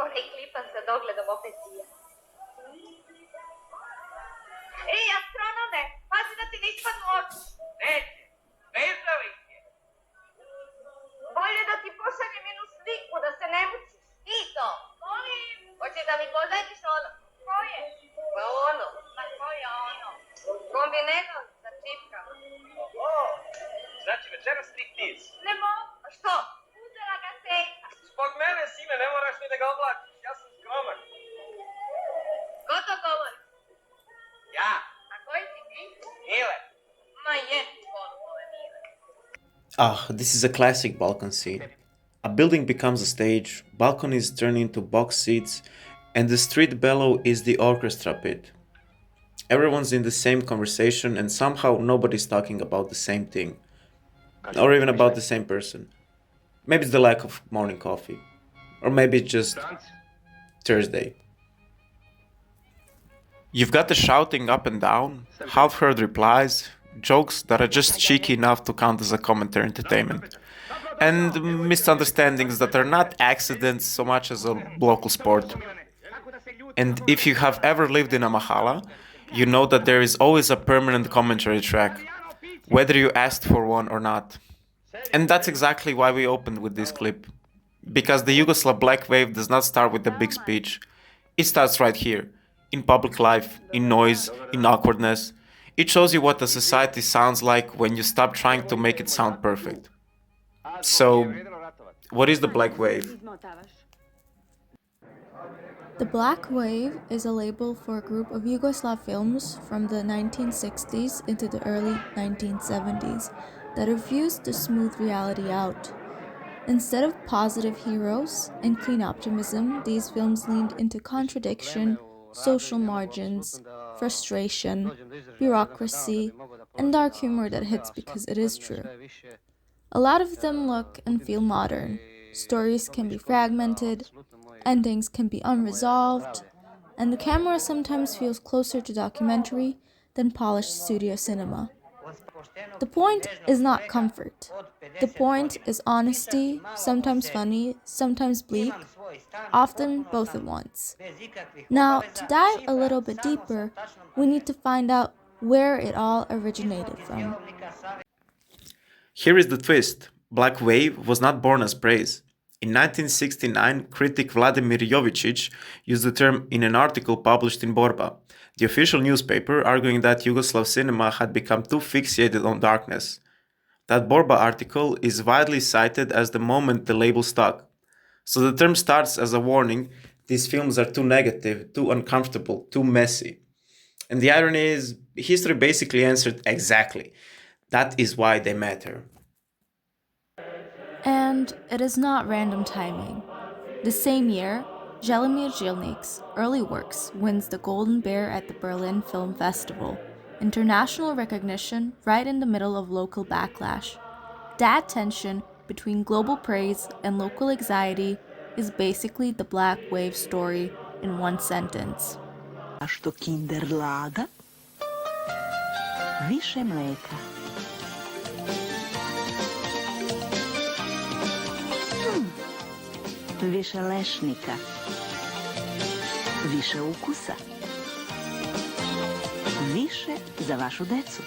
Onaj klipan sa dogledom opet sija. Ej, astronome, pazi da ti ne ispadnu oči. Neće, nezavisno je. Bolje da ti pošaljem jednu sliku da se ne mučiš. Ti to. Molim. Hoćeš da mi pozajmiš ono? Koje? Pa ono. Pa koje ono? Kombinezon sa čipkama. O, znači večeras striptiz. Ne mogu. A što? Uzela ga teta. Zbog mene, sine, ne moraš ni da ga oblačiš. Ja sam skroman. Ko to govori? Ja, A koji si ti? Mile. Ma jedi školu ove mile. Ah, this is a classic Balkan scene. A building becomes a stage, balconies turn into box seats, and the street below is the orchestra pit. Everyone's in the same conversation, and somehow nobody's talking about the same thing, or even about the same person. Maybe it's the lack of morning coffee, or maybe it's just Thursday. You've got the shouting up and down, half-heard replies, jokes that are just cheeky enough to count as a commentary entertainment, and misunderstandings that are not accidents so much as a local sport. And if you have ever lived in a mahala, you know that there is always a permanent commentary track, whether you asked for one or not. And that's exactly why we opened with this clip. Because the Yugoslav Black Wave does not start with a big speech. It starts right here, in public life, in noise, in awkwardness. It shows you what a society sounds like when you stop trying to make it sound perfect. So, what is the Black Wave? The Black Wave is a label for a group of Yugoslav films from the 1960s into the early 1970s that refused to smooth reality out. Instead of positive heroes and clean optimism, these films leaned into contradiction, social margins, frustration, bureaucracy, and dark humor that hits because it is true. A lot of them look and feel modern. Stories can be fragmented, endings can be unresolved, and the camera sometimes feels closer to documentary than polished studio cinema. The point is not comfort. The point is honesty, sometimes funny, sometimes bleak, often both at once. Now, to dive a little bit deeper, we need to find out where it all originated from. Here is the twist. Black Wave was not born as praise. In 1969, critic Vladimir Jovicic used the term in an article published in Borba, the official newspaper, arguing that Yugoslav cinema had become too fixated on darkness. That Borba article is widely cited as the moment the label stuck. So the term starts as a warning: these films are too negative, too uncomfortable, too messy. And the irony is, history basically answered exactly. That is why they matter. And it is not random timing. The same year, Jelimir Jilnik's early works wins the Golden Bear at the Berlin Film Festival, international recognition right in the middle of local backlash. That tension between global praise and local anxiety is basically the Black Wave story in one sentence. A što kinder lada, više mleka. Više lešnika, više ukusa, više za vašu decu.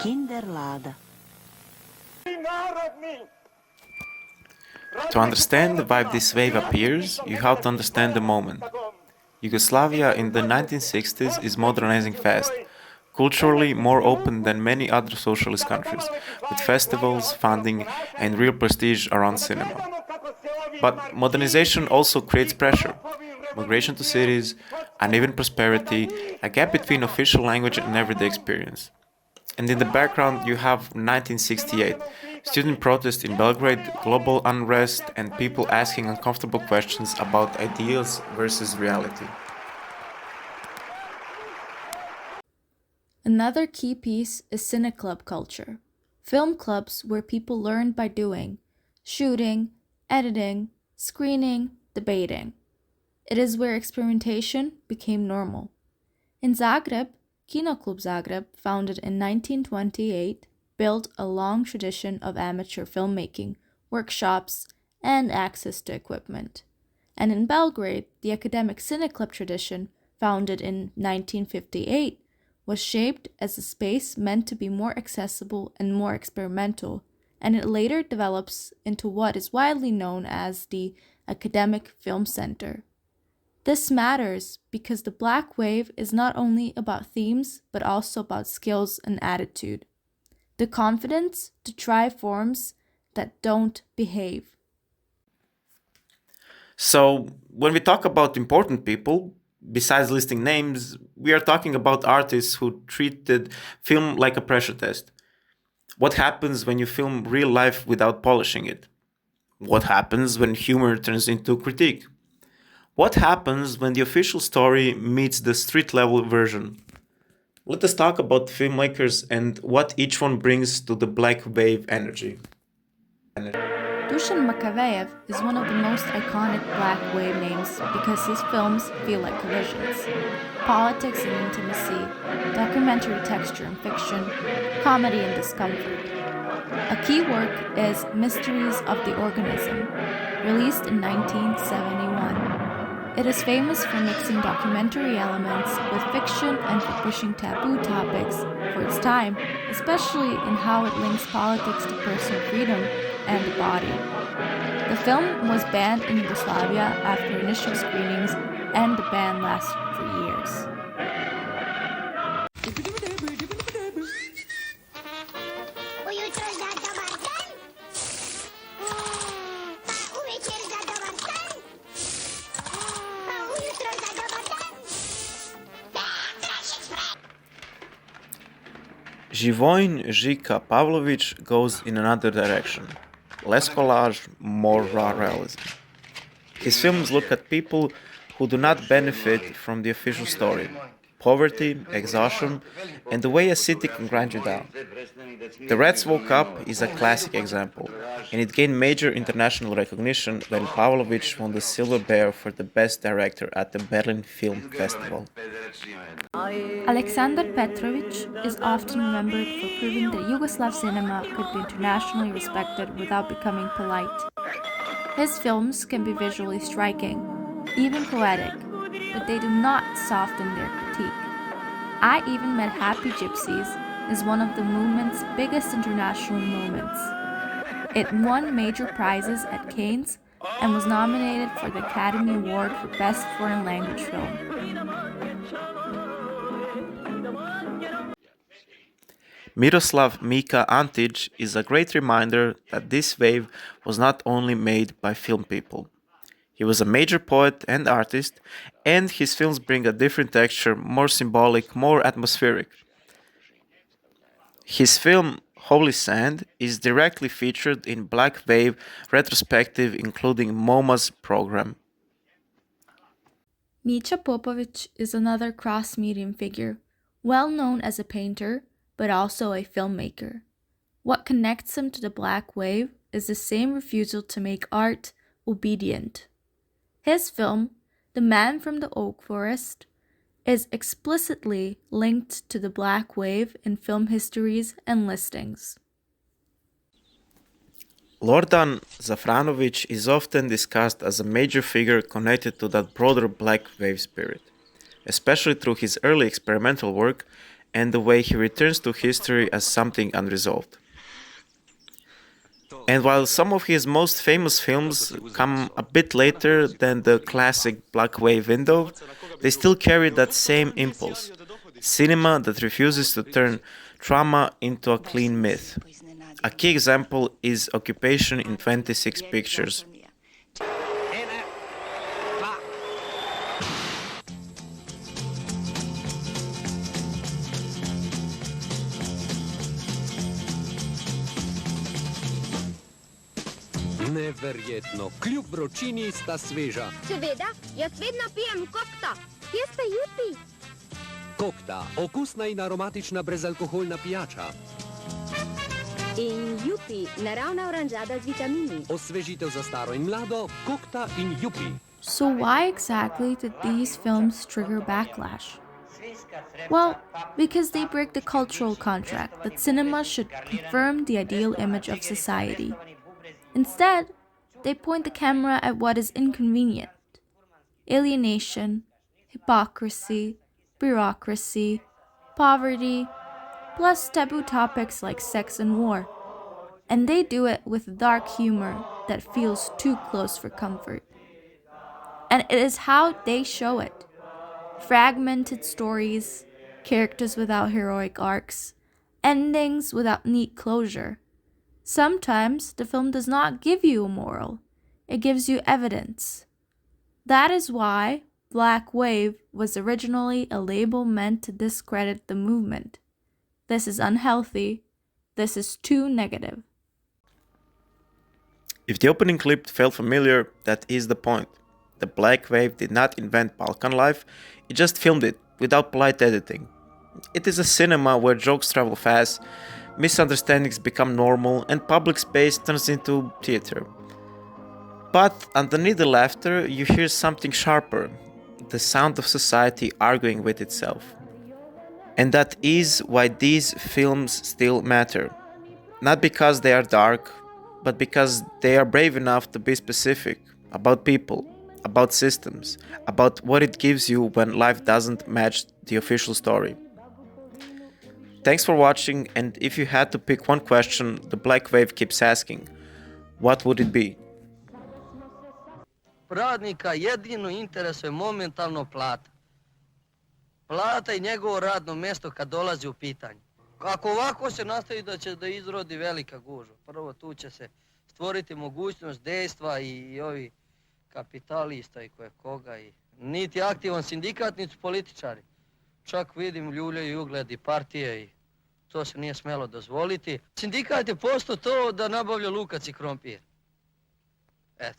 Kinder Lada. To understand why this wave appears, you have to understand the moment. Yugoslavia in the 1960s is modernizing fast, culturally more open than many other socialist countries, with festivals, funding, and real prestige around cinema. But modernization also creates pressure. Migration to cities, uneven prosperity, a gap between official language and everyday experience. And in the background, you have 1968, student protests in Belgrade, global unrest, and people asking uncomfortable questions about ideals versus reality. Another key piece is cineclub culture. Film clubs where people learn by doing, shooting, editing, screening, debating. It is where experimentation became normal. In Zagreb, Kino Klub Zagreb, founded in 1928, built a long tradition of amateur filmmaking, workshops, and access to equipment. And in Belgrade, the academic cineclub tradition, founded in 1958, was shaped as a space meant to be more accessible and more experimental, and it later develops into what is widely known as the Academic Film Center. This matters because the Black Wave is not only about themes, but also about skills and attitude. The confidence to try forms that don't behave. So, when we talk about important people, besides listing names, we are talking about artists who treated film like a pressure test. What happens when you film real life without polishing it? What happens when humor turns into critique? What happens when the official story meets the street level version? Let us talk about filmmakers and what each one brings to the Black Wave energy. Dusan Makavejev is one of the most iconic Black Wave names because his films feel like collisions. Politics and intimacy, documentary texture and fiction, comedy and discomfort. A key work is Mysteries of the Organism, released in 1971. It is famous for mixing documentary elements with fiction and for pushing taboo topics for its time, especially in how it links politics to personal freedom and the body. The film was banned in Yugoslavia after initial screenings, and the ban lasted for years. Živojin Žika Pavlović goes in another direction. Less collage, more raw realism. His films look at people who do not benefit from the official story. Poverty, exhaustion, and the way a city can grind you down. The Rats Woke Up is a classic example, and it gained major international recognition when Pavlovich won the Silver Bear for the Best Director at the Berlin Film Festival. Alexander Petrovic is often remembered for proving that Yugoslav cinema could be internationally respected without becoming polite. His films can be visually striking, even poetic, but they do not soften their critique. I Even Met Happy Gypsies is one of the movement's biggest international moments. It won major prizes at Cannes and was nominated for the Academy Award for Best Foreign Language Film. Miroslav Mika Antic is a great reminder that this wave was not only made by film people. He was a major poet and artist, and his films bring a different texture, more symbolic, more atmospheric. His film Holy Sand is directly featured in Black Wave retrospective including MoMA's program. Micha Popovic is another cross-medium figure, well known as a painter, but also a filmmaker. What connects him to the Black Wave is the same refusal to make art obedient. His film, The Man from the Oak Forest, is explicitly linked to the Black Wave in film histories and listings. Lordan Zafranovic is often discussed as a major figure connected to that broader Black Wave spirit, especially through his early experimental work and the way he returns to history as something unresolved. And while some of his most famous films come a bit later than the classic Black Wave window, they still carry that same impulse: cinema that refuses to turn trauma into a clean myth. A key example is Occupation in 26 Pictures. Neverjetno, kljub vročini sta sveža. Seveda, jaz vedno pijem kokta. Kje sta jupi? Kokta, okusna in aromatična brezalkoholna pijača. In jupi, naravna oranžada z vitamini. Osvežitev za staro in mlado, kokta in jupi. So why exactly did these films trigger backlash? Well, because they break the cultural contract that cinema should confirm the ideal image of society. Instead, they point the camera at what is inconvenient, alienation, hypocrisy, bureaucracy, poverty, plus taboo topics like sex and war. And they do it with dark humor that feels too close for comfort. And it is how they show it. Fragmented stories, characters without heroic arcs, endings without neat closure. Sometimes the film does not give you a moral, it gives you evidence. That is why Black Wave was originally a label meant to discredit the movement. This is unhealthy. This is too negative. If the opening clip felt familiar, that is the point. The Black Wave did not invent Balkan life, it just filmed it without polite editing. It is a cinema where jokes travel fast, misunderstandings become normal, and public space turns into theater. But underneath the laughter, you hear something sharper, the sound of society arguing with itself. And that is why these films still matter. Not because they are dark, but because they are brave enough to be specific about people, about systems, about what it gives you when life doesn't match the official story. Thanks for watching, and if you had to pick one question the Black Wave keeps asking, what would it be? Radnika jedino interesuje momentalno plata. Plata i njegovo radno mjesto kad dolazi u pitanje. Ako ovako se nastavi da će da izrodi velika gužva. Prvo tu će se stvoriti mogućnost dejstva i ovi kapitalista i koje koga. Niti aktivan sindikat, niti političari. Čak vidim ljuljaju ugled i partije i to se nije smelo dozvoliti. Sindikat je postao to da nabavlja lukac i krompir. Eto,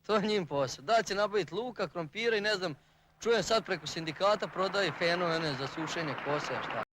to je njim posao. Da će nabaviti luka, krompira i ne znam, čujem sad preko sindikata prodaje fenove za sušenje kose, šta.